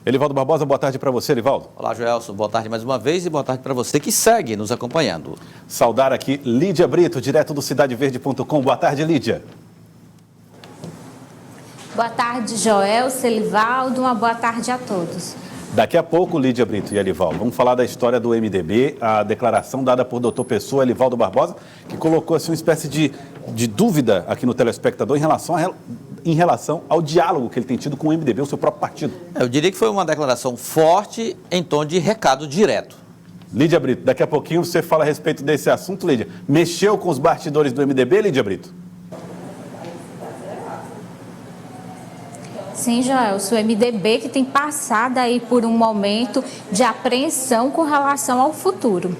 Elivaldo Barbosa, boa tarde para você, Elivaldo. Olá, Joelson, boa tarde mais uma vez e boa tarde para você que segue nos acompanhando. Saudar aqui Lídia Brito, direto do CidadeVerde.com. Boa tarde, Lídia. Boa tarde, Joelson, Elivaldo, uma boa tarde a todos. Daqui a pouco, Lídia Brito e Elivaldo, vamos falar da história do MDB, a declaração dada por Dr. Pessoa, Elivaldo Barbosa, que colocou assim, uma espécie de dúvida aqui no telespectador em relação ao diálogo que ele tem tido com o MDB, o seu próprio partido. Eu diria que foi uma declaração forte em tom de recado direto. Lídia Brito, daqui a pouquinho você fala a respeito desse assunto, Lídia. Mexeu com os bastidores do MDB, Lídia Brito? Sim, Joelson, o MDB que tem passado aí por um momento de apreensão com relação ao futuro.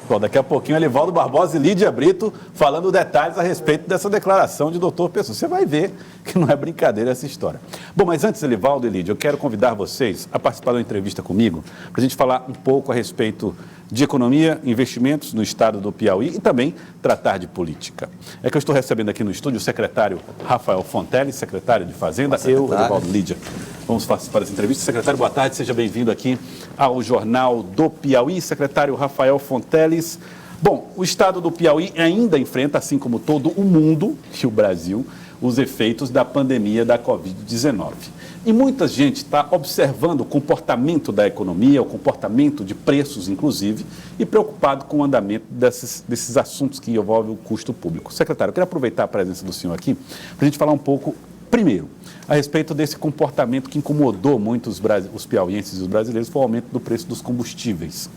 Bom, daqui a pouquinho, Elivaldo Barbosa e Lídia Brito falando detalhes a respeito dessa declaração de Dr. Pessoa. Você vai ver que não é brincadeira essa história. Bom, mas antes, Elivaldo e Lídia, eu quero convidar vocês a participar de uma entrevista comigo para a gente falar um pouco a respeito de economia, investimentos no estado do Piauí e também tratar de política. É que eu estou recebendo aqui no estúdio o secretário Rafael Fonteles, secretário de Fazenda, eu, Elivaldo, Lídia. Vamos participar dessa entrevista. Secretário, boa tarde, seja bem-vindo aqui ao Jornal do Piauí. Secretário Rafael Fonteles. Bom, o estado do Piauí ainda enfrenta, assim como todo o mundo e o Brasil, os efeitos da pandemia da Covid-19. E muita gente está observando o comportamento da economia, o comportamento de preços, inclusive, e preocupado com o andamento desses assuntos que envolvem o custo público. Secretário, eu quero aproveitar a presença do senhor aqui para a gente falar um pouco, primeiro, a respeito desse comportamento que incomodou muito os piauienses e os brasileiros, foi o aumento do preço dos combustíveis.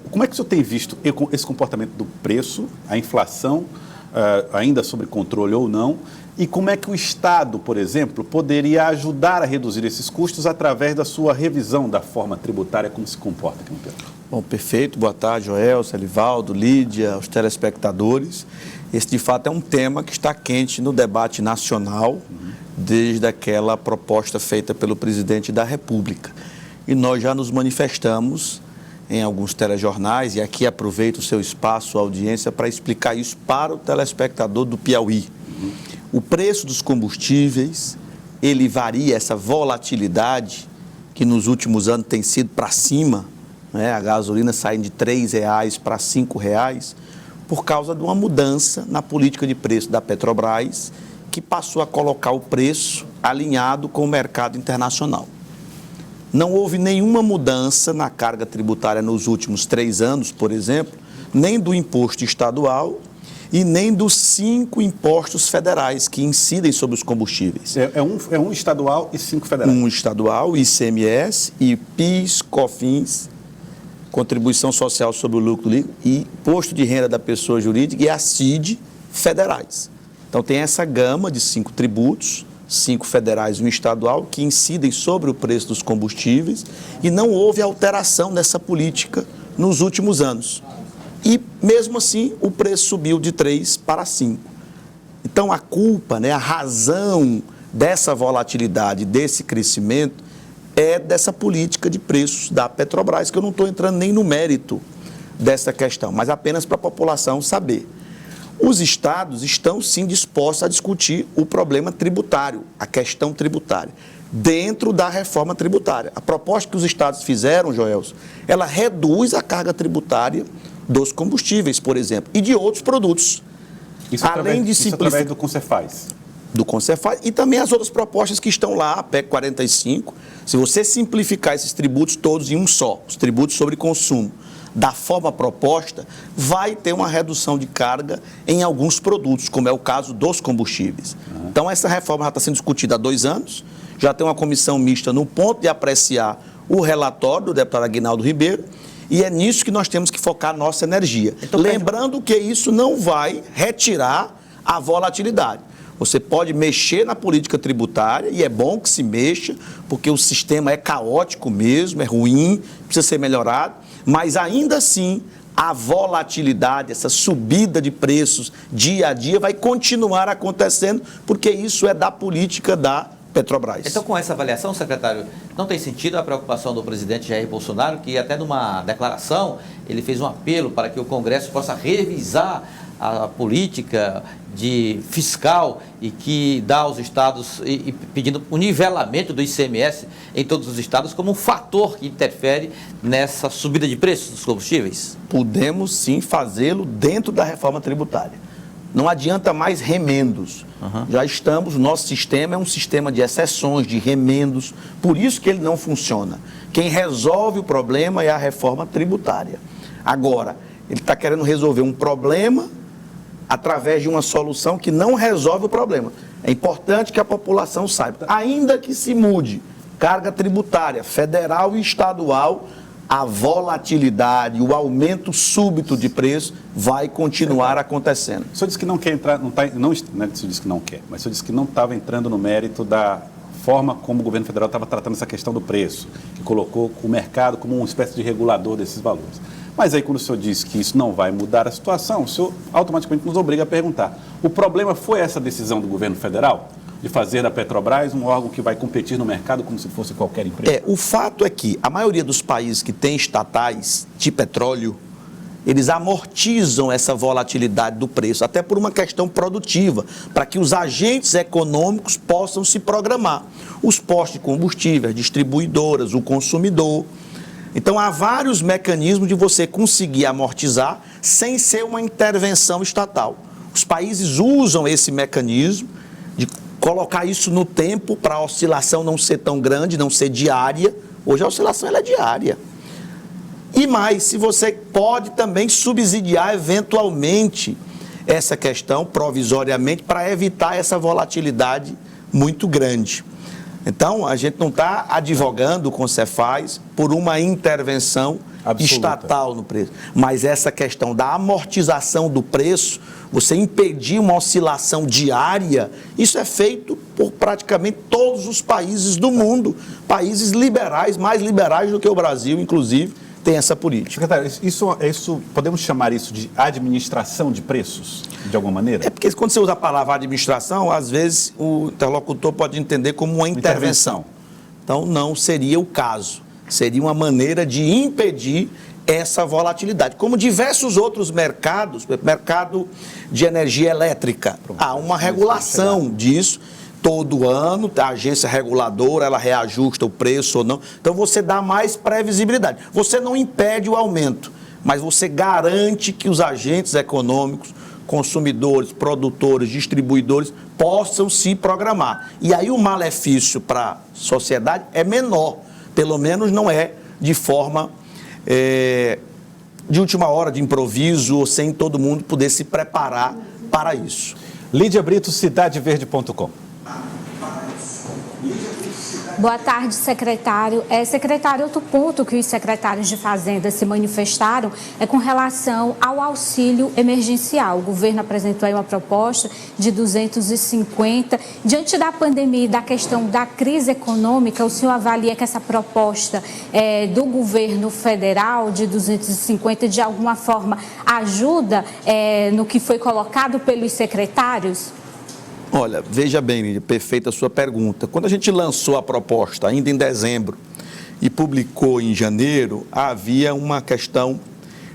Como é que o senhor tem visto esse comportamento do preço, a inflação, ainda sob controle ou não, e como é que o Estado, por exemplo, poderia ajudar a reduzir esses custos através da sua revisão da forma tributária, como se comporta aqui no Piauí? Bom, perfeito. Boa tarde, Joelson, Elivaldo, Lídia, os telespectadores. Esse, de fato, é um tema que está quente no debate nacional, desde aquela proposta feita pelo presidente da República. E nós já nos manifestamos em alguns telejornais, e aqui aproveito o seu espaço, a audiência, para explicar isso para o telespectador do Piauí. O preço dos combustíveis, ele varia, essa volatilidade, que nos últimos anos tem sido para cima, né? A gasolina saindo de R$ 3,00 para R$ 5,00, por causa de uma mudança na política de preço da Petrobras, que passou a colocar o preço alinhado com o mercado internacional. Não houve nenhuma mudança na carga tributária nos últimos 3 anos, por exemplo, nem do imposto estadual e nem dos 5 impostos federais que incidem sobre os combustíveis. É um estadual e 5 federais? Um estadual, ICMS, e PIS, COFINS, Contribuição Social sobre o Lucro Líquido, e Imposto de Renda da Pessoa Jurídica e a CID federais. Então tem essa gama de 5 tributos, 5 federais e um estadual, que incidem sobre o preço dos combustíveis, e não houve alteração nessa política nos últimos anos. E, mesmo assim, o preço subiu de 3 para 5. Então, a culpa, a razão dessa volatilidade, desse crescimento, é dessa política de preços da Petrobras, que eu não estou entrando nem no mérito dessa questão, mas apenas para a população saber. Os estados estão, sim, dispostos a discutir o problema tributário, a questão tributária, dentro da reforma tributária. A proposta que os estados fizeram, Joelson, ela reduz a carga tributária dos combustíveis, por exemplo, e de outros produtos. Isso através do Concefaz. Do Concefaz e também as outras propostas que estão lá, a PEC 45. Se você simplificar esses tributos todos em um só, os tributos sobre consumo, da forma proposta, vai ter uma redução de carga em alguns produtos, como é o caso dos combustíveis. Então, essa reforma já está sendo discutida há 2 anos, já tem uma comissão mista no ponto de apreciar o relatório do deputado Aguinaldo Ribeiro, e é nisso que nós temos que focar nossa energia. Então, lembrando que isso não vai retirar a volatilidade. Você pode mexer na política tributária, e é bom que se mexa, porque o sistema é caótico mesmo, é ruim, precisa ser melhorado, mas ainda assim a volatilidade, essa subida de preços dia a dia vai continuar acontecendo, porque isso é da política da Petrobras. Então, com essa avaliação, secretário, não tem sentido a preocupação do presidente Jair Bolsonaro, que até numa declaração ele fez um apelo para que o Congresso possa revisar a política fiscal e que dá aos estados, e pedindo o nivelamento do ICMS em todos os estados como um fator que interfere nessa subida de preços dos combustíveis? Podemos sim fazê-lo dentro da reforma tributária. Não adianta mais remendos. Já estamos, o nosso sistema é um sistema de exceções, de remendos, por isso que ele não funciona. Quem resolve o problema é a reforma tributária. Agora, ele está querendo resolver um problema através de uma solução que não resolve o problema. É importante que a população saiba, ainda que se mude carga tributária federal e estadual, a volatilidade, o aumento súbito de preço vai continuar acontecendo. O senhor disse que não quer entrar, não é que o senhor disse que não quer, mas o senhor disse que não estava entrando no mérito da forma como o governo federal estava tratando essa questão do preço, que colocou o mercado como uma espécie de regulador desses valores. Mas aí, quando o senhor diz que isso não vai mudar a situação, o senhor automaticamente nos obriga a perguntar: o problema foi essa decisão do governo federal de fazer da Petrobras um órgão que vai competir no mercado como se fosse qualquer empresa? O fato é que a maioria dos países que têm estatais de petróleo, eles amortizam essa volatilidade do preço, até por uma questão produtiva, para que os agentes econômicos possam se programar. Os postos de combustível, as distribuidoras, o consumidor. Então, há vários mecanismos de você conseguir amortizar sem ser uma intervenção estatal. Os países usam esse mecanismo de colocar isso no tempo para a oscilação não ser tão grande, não ser diária. Hoje a oscilação ela é diária. E mais, se você pode também subsidiar eventualmente essa questão provisoriamente para evitar essa volatilidade muito grande. Então, a gente não está advogando com o Cefaz por uma intervenção absoluta, estatal no preço. Mas essa questão da amortização do preço, você impedir uma oscilação diária, isso é feito por praticamente todos os países do mundo. Países liberais, mais liberais do que o Brasil, inclusive, tem essa política. Secretário, isso, podemos chamar isso de administração de preços, de alguma maneira? É porque quando você usa a palavra administração, às vezes o interlocutor pode entender como uma intervenção. Então, não seria o caso. Seria uma maneira de impedir essa volatilidade. Como diversos outros mercados, mercado de energia elétrica, há uma regulação disso. Todo ano, a agência reguladora, ela reajusta o preço ou não. Então, você dá mais previsibilidade. Você não impede o aumento, mas você garante que os agentes econômicos, consumidores, produtores, distribuidores, possam se programar. E aí o malefício para a sociedade é menor. Pelo menos não é de forma de última hora, de improviso, ou sem todo mundo poder se preparar para isso. Lídia Brito, CidadeVerde.com. Boa tarde, secretário. Secretário, outro ponto que os secretários de Fazenda se manifestaram é com relação ao auxílio emergencial. O governo apresentou aí uma proposta de 250. Diante da pandemia e da questão da crise econômica, o senhor avalia que essa proposta do governo federal de 250 de alguma forma ajuda no que foi colocado pelos secretários? Olha, veja bem, Lídia, perfeita a sua pergunta. Quando a gente lançou a proposta, ainda em dezembro, e publicou em janeiro, havia uma questão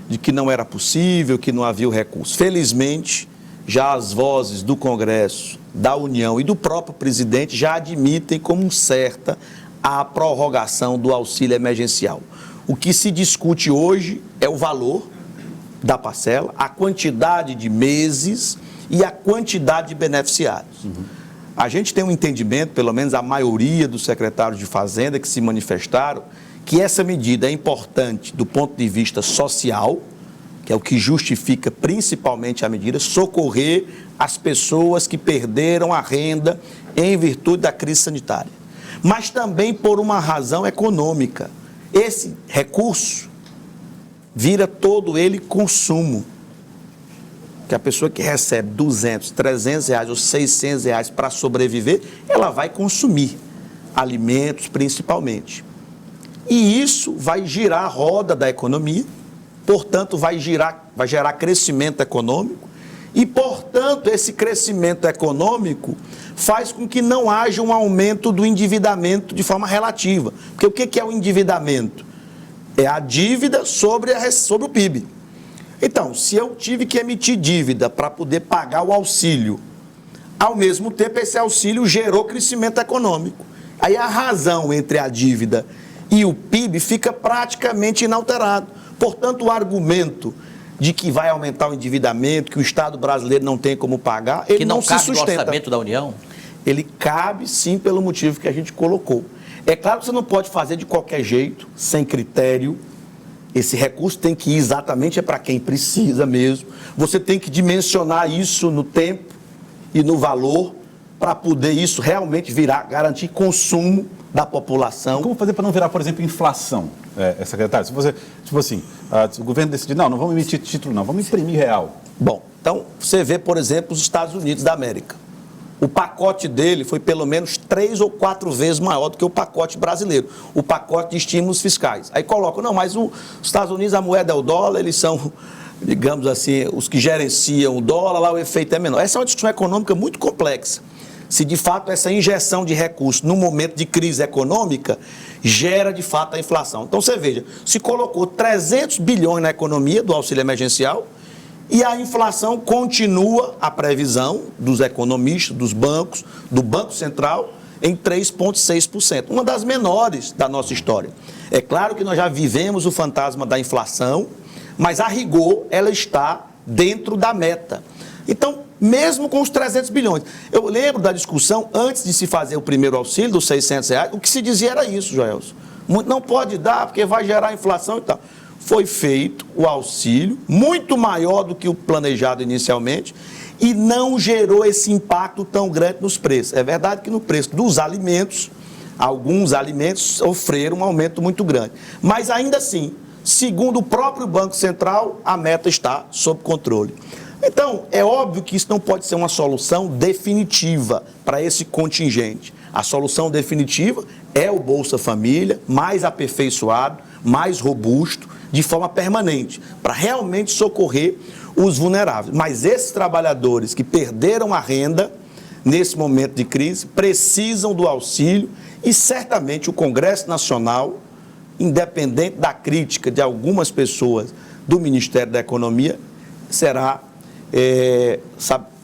de que não era possível, que não havia o recurso. Felizmente, já as vozes do Congresso, da União e do próprio presidente já admitem como certa a prorrogação do auxílio emergencial. O que se discute hoje é o valor da parcela, a quantidade de meses e a quantidade de beneficiários. A gente tem um entendimento, pelo menos a maioria dos secretários de Fazenda que se manifestaram, que essa medida é importante do ponto de vista social, que é o que justifica principalmente a medida, socorrer as pessoas que perderam a renda em virtude da crise sanitária. Mas também por uma razão econômica. Esse recurso vira todo ele consumo. Que a pessoa que recebe 200, 300 reais ou 600 reais para sobreviver, ela vai consumir alimentos principalmente. E isso vai girar a roda da economia, portanto vai gerar crescimento econômico e, portanto, esse crescimento econômico faz com que não haja um aumento do endividamento de forma relativa. Porque o que é o endividamento? É a dívida sobre o PIB. Então, se eu tive que emitir dívida para poder pagar o auxílio, ao mesmo tempo esse auxílio gerou crescimento econômico. Aí a razão entre a dívida e o PIB fica praticamente inalterado. Portanto, o argumento de que vai aumentar o endividamento, que o Estado brasileiro não tem como pagar, ele não se sustenta. Que não cabe no orçamento da União? Ele cabe sim pelo motivo que a gente colocou. É claro que você não pode fazer de qualquer jeito, sem critério. Esse recurso tem que ir exatamente para quem precisa mesmo. Você tem que dimensionar isso no tempo e no valor para poder isso realmente garantir consumo da população. Como fazer para não virar, por exemplo, inflação, secretário? Se você, tipo assim, se o governo decidir, não vamos emitir título, não, vamos imprimir real. Bom, então você vê, por exemplo, os Estados Unidos da América. O pacote dele foi pelo menos 3 ou 4 vezes maior do que o pacote brasileiro, o pacote de estímulos fiscais. Aí colocam, não, mas os Estados Unidos, a moeda é o dólar, eles são, digamos assim, os que gerenciam o dólar, lá o efeito é menor. Essa é uma discussão econômica muito complexa. Se de fato essa injeção de recursos no momento de crise econômica gera de fato a inflação. Então você veja, se colocou 300 bilhões na economia do auxílio emergencial e a inflação continua, a previsão dos economistas, dos bancos, do Banco Central, em 3,6%, uma das menores da nossa história. É claro que nós já vivemos o fantasma da inflação, mas a rigor ela está dentro da meta. Então, mesmo com os 300 bilhões. Eu lembro da discussão, antes de se fazer o primeiro auxílio, dos R$600, o que se dizia era isso, Joelson. Não pode dar, porque vai gerar inflação e tal. Foi feito o auxílio, muito maior do que o planejado inicialmente, e não gerou esse impacto tão grande nos preços. É verdade que no preço dos alimentos, alguns alimentos sofreram um aumento muito grande. Mas ainda assim, segundo o próprio Banco Central, a meta está sob controle. Então, é óbvio que isso não pode ser uma solução definitiva para esse contingente. A solução definitiva é o Bolsa Família, mais aperfeiçoado, mais robusto, de forma permanente, para realmente socorrer os vulneráveis. Mas esses trabalhadores que perderam a renda nesse momento de crise precisam do auxílio e certamente o Congresso Nacional, independente da crítica de algumas pessoas do Ministério da Economia,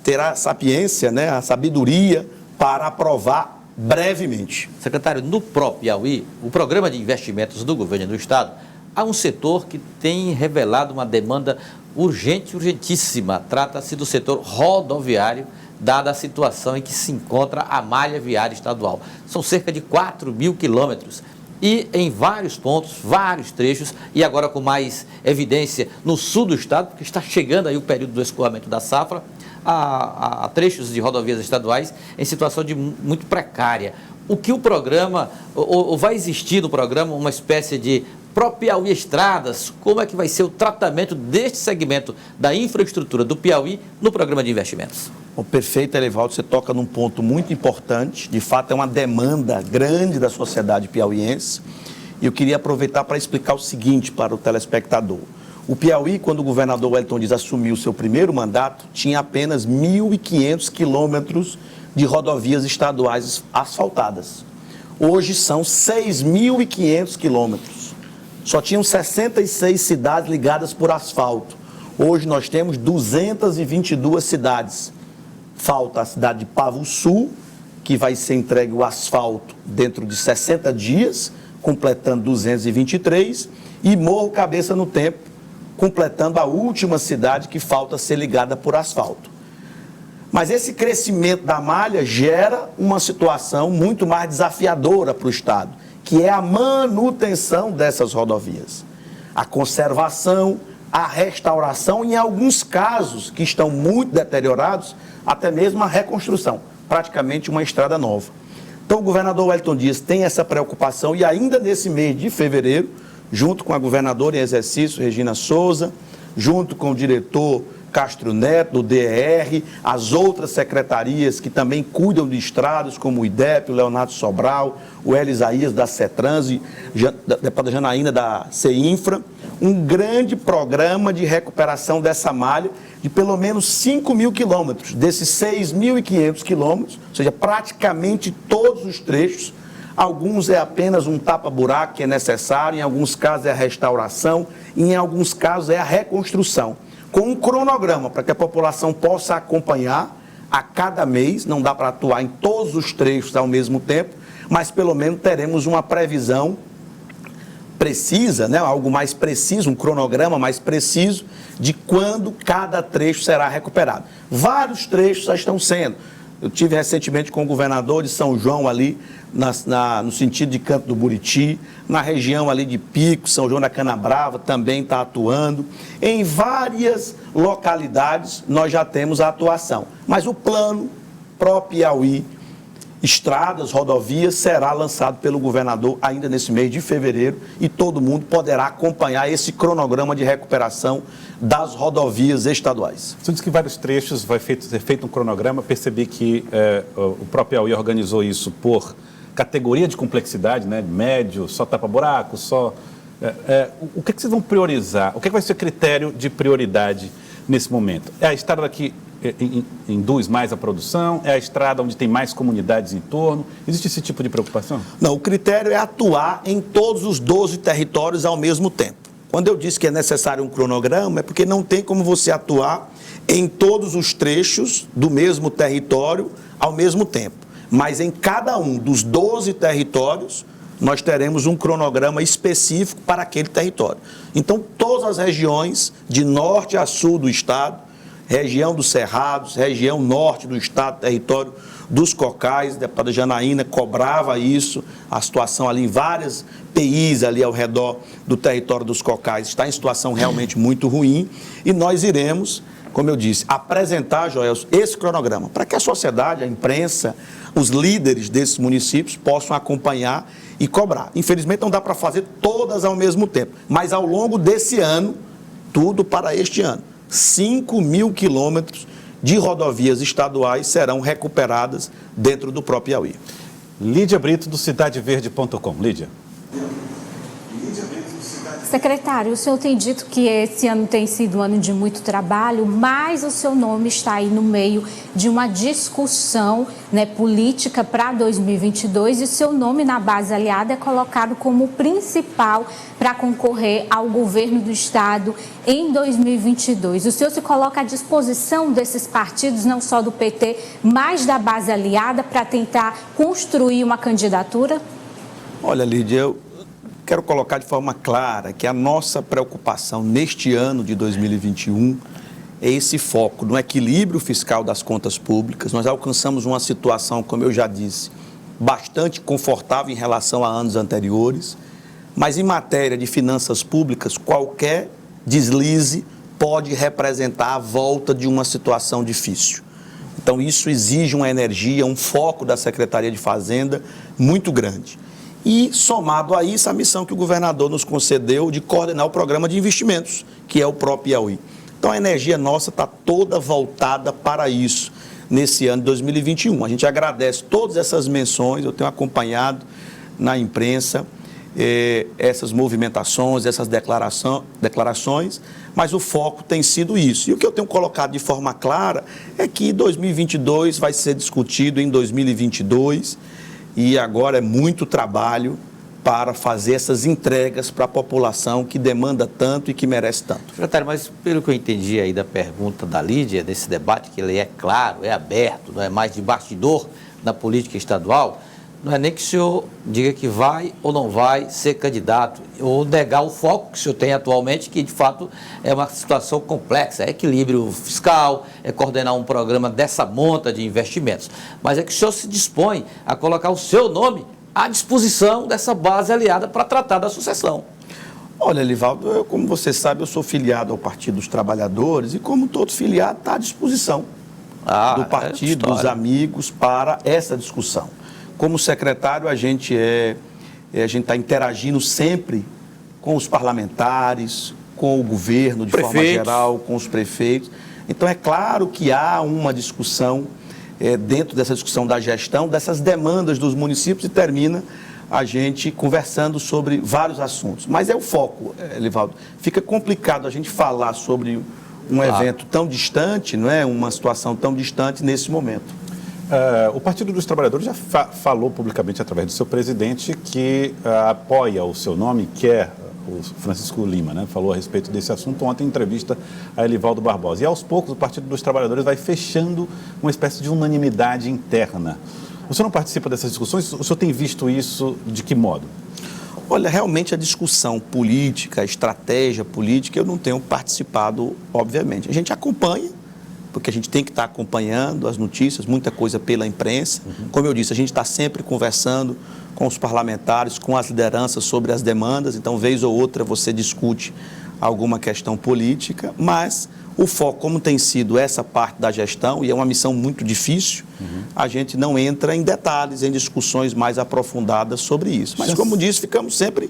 terá a sapiência, né, a sabedoria para aprovar brevemente. Secretário, no próprio Piauí, o programa de investimentos do governo do Estado, há um setor que tem revelado uma demanda urgentíssima. Trata-se do setor rodoviário, dada a situação em que se encontra a malha viária estadual. São cerca de 4.000 quilômetros. E em vários pontos, vários trechos, e agora com mais evidência no sul do estado, porque está chegando aí o período do escoamento da safra, há trechos de rodovias estaduais em situação de muito precária. O que o programa, ou vai existir no programa uma espécie de Piauí Estradas, como é que vai ser o tratamento deste segmento da infraestrutura do Piauí no programa de investimentos? O perfeito, Elivaldo, você toca num ponto muito importante, de fato é uma demanda grande da sociedade piauiense, e eu queria aproveitar para explicar o seguinte para o telespectador. O Piauí, quando o governador Wellington Dias assumiu o seu primeiro mandato, tinha apenas 1.500 quilômetros de rodovias estaduais asfaltadas. Hoje são 6.500 quilômetros. Só tinham 66 cidades ligadas por asfalto. Hoje nós temos 222 cidades. Falta a cidade de Pavussul, que vai ser entregue o asfalto dentro de 60 dias, completando 223, e Morro Cabeça no Tempo, completando a última cidade que falta ser ligada por asfalto. Mas esse crescimento da malha gera uma situação muito mais desafiadora para o Estado, que é a manutenção dessas rodovias, a conservação, a restauração, e em alguns casos que estão muito deteriorados, até mesmo a reconstrução, praticamente uma estrada nova. Então o governador Wellington Dias tem essa preocupação e ainda nesse mês de fevereiro, junto com a governadora em exercício, Regina Souza, junto com o diretor Castro Neto, do DER, as outras secretarias que também cuidam de estradas, como o IDEP, o Leonardo Sobral, o Elisaías da CETRANS, a deputada Janaína da CEINFRA, um grande programa de recuperação dessa malha de pelo menos 5.000 quilômetros, desses 6.500 quilômetros, ou seja, praticamente todos os trechos. Alguns é apenas um tapa-buraco que é necessário, em alguns casos é a restauração, em alguns casos é a reconstrução. com um cronograma para que a população possa acompanhar a cada mês. Não dá para atuar em todos os trechos ao mesmo tempo, mas pelo menos teremos uma previsão precisa, né, algo mais preciso, um cronograma mais preciso de quando cada trecho será recuperado. Vários trechos já estão sendo. Eu tive recentemente com o governador de São João ali, no sentido de Canto do Buriti, na região ali de Pico, São João da Canabrava, também está atuando. Em várias localidades nós já temos a atuação. Mas o plano pró-Piauí, estradas, rodovias, será lançado pelo governador ainda nesse mês de fevereiro e todo mundo poderá acompanhar esse cronograma de recuperação das rodovias estaduais. Você disse que vários trechos vai ser feito um cronograma. Percebi que o próprio Piauí organizou isso por categoria de complexidade, né? Médio, só tapa-buraco, só... o que vocês vão priorizar? O que vai ser o critério de prioridade nesse momento? É a estrada que induz mais a produção? É a estrada onde tem mais comunidades em torno? Existe esse tipo de preocupação? Não, o critério é atuar em todos os 12 territórios ao mesmo tempo. Quando eu disse que é necessário um cronograma, é porque não tem como você atuar em todos os trechos do mesmo território ao mesmo tempo. Mas em cada um dos 12 territórios, nós teremos um cronograma específico para aquele território. Então, todas as regiões, de norte a sul do estado, região dos Cerrados, região norte do estado, território dos Cocais, a deputada Janaína cobrava isso, a situação ali em várias PIs ali ao redor do território dos Cocais está em situação realmente muito ruim, e nós iremos, como eu disse, apresentar, Joelson, esse cronograma, para que a sociedade, a imprensa, os líderes desses municípios possam acompanhar e cobrar. Infelizmente não dá para fazer todas ao mesmo tempo, mas ao longo desse ano, tudo para este ano, 5.000 quilômetros de rodovias estaduais serão recuperadas dentro do próprio Piauí. Lídia Brito, do CidadeVerde.com. Lídia. Secretário, o senhor tem dito que esse ano tem sido um ano de muito trabalho, mas o seu nome está aí no meio de uma discussão, né, política para 2022 e o seu nome na base aliada é colocado como principal para concorrer ao governo do estado em 2022. O senhor se coloca à disposição desses partidos, não só do PT, mas da base aliada, para tentar construir uma candidatura? Olha, Lídia, eu quero colocar de forma clara que a nossa preocupação neste ano de 2021 é esse foco no equilíbrio fiscal das contas públicas. Nós alcançamos uma situação, como eu já disse, bastante confortável em relação a anos anteriores, mas em matéria de finanças públicas, qualquer deslize pode representar a volta de uma situação difícil. Então, isso exige uma energia, um foco da Secretaria de Fazenda muito grande. E, somado a isso, a missão que o governador nos concedeu de coordenar o programa de investimentos, que é o próprio Piauí. Então, a energia nossa está toda voltada para isso nesse ano de 2021. A gente agradece todas essas menções, eu tenho acompanhado na imprensa essas movimentações, essas declarações, mas o foco tem sido isso. E o que eu tenho colocado de forma clara é que 2022 vai ser discutido em 2022, e agora é muito trabalho para fazer essas entregas para a população que demanda tanto e que merece tanto. Secretário, mas pelo que eu entendi aí da pergunta da Lídia, desse debate, que ele é claro, é aberto, não é mais de bastidor na política estadual, não é nem que o senhor diga que vai ou não vai ser candidato, ou negar o foco que o senhor tem atualmente, que de fato é uma situação complexa, é equilíbrio fiscal, é coordenar um programa dessa monta de investimentos. Mas é que o senhor se dispõe a colocar o seu nome à disposição dessa base aliada para tratar da sucessão. Olha, Elivaldo, como você sabe, eu sou filiado ao Partido dos Trabalhadores e, como todo filiado, está à disposição do partido, dos amigos, para essa discussão. Como secretário, a gente está interagindo sempre com os parlamentares, com o governo de forma geral, com os prefeitos. Então, é claro que há uma discussão dentro dessa discussão da gestão, dessas demandas dos municípios, e termina a gente conversando sobre vários assuntos. Mas é o foco, Elivaldo. Fica complicado a gente falar sobre um evento tão distante, não é? Uma situação tão distante nesse momento. O Partido dos Trabalhadores já falou publicamente, através do seu presidente, que apoia o seu nome, quer o Francisco Lima, né, falou a respeito desse assunto ontem em entrevista a Elivaldo Barbosa. E aos poucos o Partido dos Trabalhadores vai fechando uma espécie de unanimidade interna. O senhor não participa dessas discussões? O senhor tem visto isso de que modo? Olha, realmente a discussão política, a estratégia política, eu não tenho participado, obviamente. A gente acompanha, porque a gente tem que estar acompanhando as notícias, muita coisa pela imprensa. Como eu disse, a gente está sempre conversando com os parlamentares, com as lideranças sobre as demandas, então, vez ou outra, você discute alguma questão política, mas o foco, como tem sido essa parte da gestão, e é uma missão muito difícil, a gente não entra em detalhes, em discussões mais aprofundadas sobre isso. Mas, como disse, ficamos sempre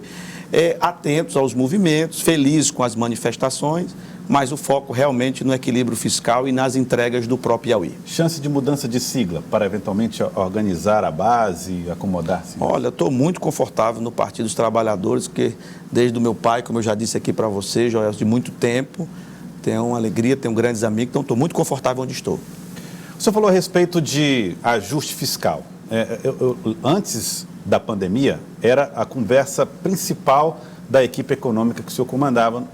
atentos aos movimentos, felizes com as manifestações, mas o foco realmente no equilíbrio fiscal e nas entregas do próprio Piauí. Chance de mudança de sigla para eventualmente organizar a base, acomodar-se? Olha, eu estou muito confortável no Partido dos Trabalhadores, porque desde o meu pai, como eu já disse aqui para você, Joel, de muito tempo, tenho uma alegria, tenho grandes amigos, então estou muito confortável onde estou. O senhor falou a respeito de ajuste fiscal. Antes da pandemia, era a conversa principal da equipe econômica que o senhor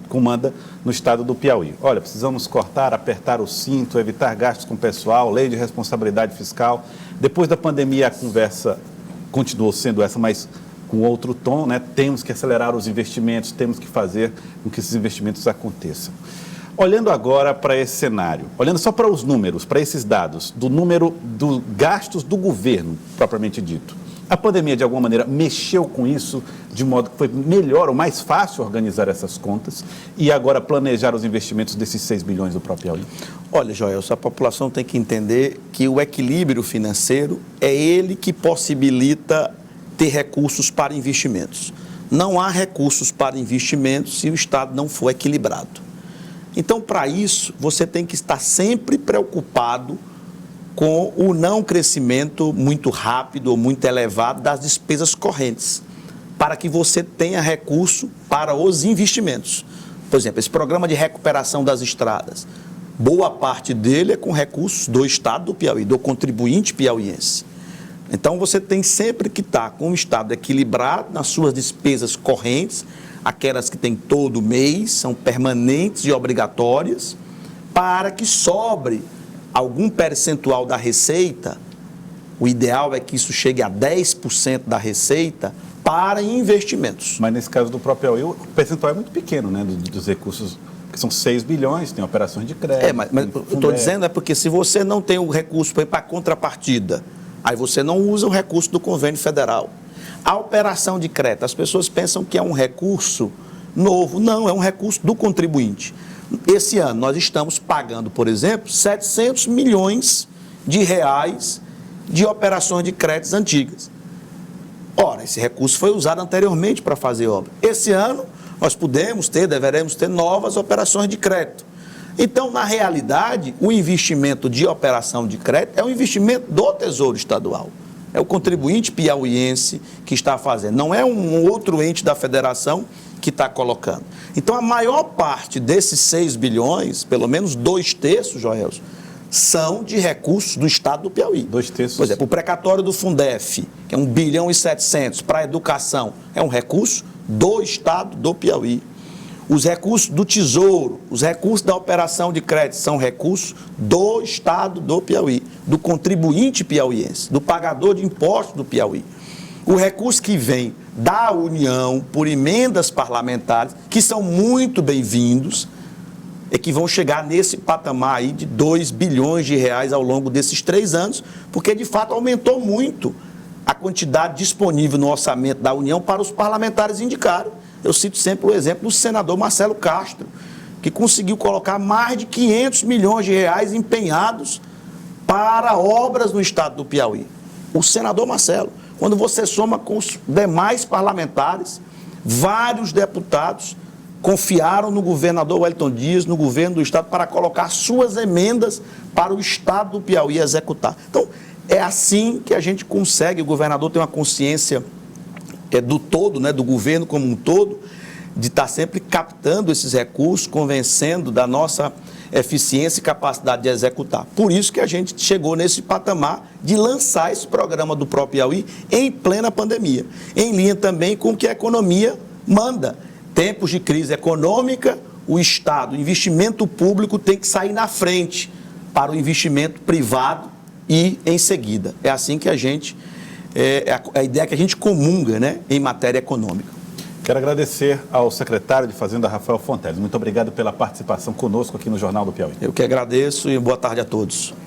comanda no estado do Piauí. Olha, precisamos cortar, apertar o cinto, evitar gastos com o pessoal, lei de responsabilidade fiscal. Depois da pandemia, a conversa continuou sendo essa, mas com outro tom, né? Temos que acelerar os investimentos, temos que fazer com que esses investimentos aconteçam. Olhando agora para esse cenário, olhando só para os números, para esses dados, do número dos gastos do governo, propriamente dito, a pandemia, de alguma maneira, mexeu com isso de modo que foi melhor ou mais fácil organizar essas contas e agora planejar os investimentos desses 6 bilhões do próprio Piauí? Olha, Joel, a população tem que entender que o equilíbrio financeiro é ele que possibilita ter recursos para investimentos. Não há recursos para investimentos se o Estado não for equilibrado. Então, para isso, você tem que estar sempre preocupado com o não crescimento muito rápido ou muito elevado das despesas correntes, para que você tenha recurso para os investimentos. Por exemplo, esse programa de recuperação das estradas, boa parte dele é com recursos do Estado do Piauí, do contribuinte piauiense. Então, você tem sempre que estar com o Estado equilibrado nas suas despesas correntes, aquelas que tem todo mês, são permanentes e obrigatórias, para que sobre algum percentual da receita, o ideal é que isso chegue a 10% da receita para investimentos. Mas nesse caso do próprio Piauí, o percentual é muito pequeno, né, dos recursos, que são 6 bilhões, tem operações de crédito. Mas eu estou dizendo porque se você não tem o recurso para contrapartida, aí você não usa o recurso do convênio federal. A operação de crédito, as pessoas pensam que é um recurso novo, não, é um recurso do contribuinte. Esse ano nós estamos pagando, por exemplo, 700 milhões de reais de operações de créditos antigas. Ora, esse recurso foi usado anteriormente para fazer obra. Esse ano nós deveremos ter novas operações de crédito. Então, na realidade, o investimento de operação de crédito é um investimento do Tesouro Estadual. É o contribuinte piauiense que está fazendo, não é um outro ente da federação que está colocando. Então, a maior parte desses 6 bilhões, pelo menos 2/3, Joelson, são de recursos do Estado do Piauí. 2/3. Por exemplo, o precatório do Fundef, que é 1,7 bilhão para a educação, é um recurso do Estado do Piauí. Os recursos do Tesouro, os recursos da operação de crédito são recursos do Estado do Piauí, do contribuinte piauiense, do pagador de impostos do Piauí. O recurso que vem da União por emendas parlamentares, que são muito bem-vindos, é que vão chegar nesse patamar aí de 2 bilhões de reais ao longo desses 3 anos, porque de fato aumentou muito a quantidade disponível no orçamento da União para os parlamentares indicarem. Eu cito sempre o exemplo do senador Marcelo Castro, que conseguiu colocar mais de 500 milhões de reais empenhados para obras no estado do Piauí. O senador Marcelo, quando você soma com os demais parlamentares, vários deputados confiaram no governador Wellington Dias, no governo do estado, para colocar suas emendas para o estado do Piauí executar. Então, é assim que a gente consegue, o governador tem uma consciência do todo, né, do governo como um todo, de estar sempre captando esses recursos, convencendo da nossa eficiência e capacidade de executar. Por isso que a gente chegou nesse patamar de lançar esse programa do próprio Piauí em plena pandemia, em linha também com o que a economia manda. tempos de crise econômica, o Estado, o investimento público tem que sair na frente para o investimento privado e em seguida. É assim que a ideia que a gente comunga, né, em matéria econômica. Quero agradecer ao secretário de Fazenda, Rafael Fonteles. Muito obrigado pela participação conosco aqui no Jornal do Piauí. Eu que agradeço e boa tarde a todos.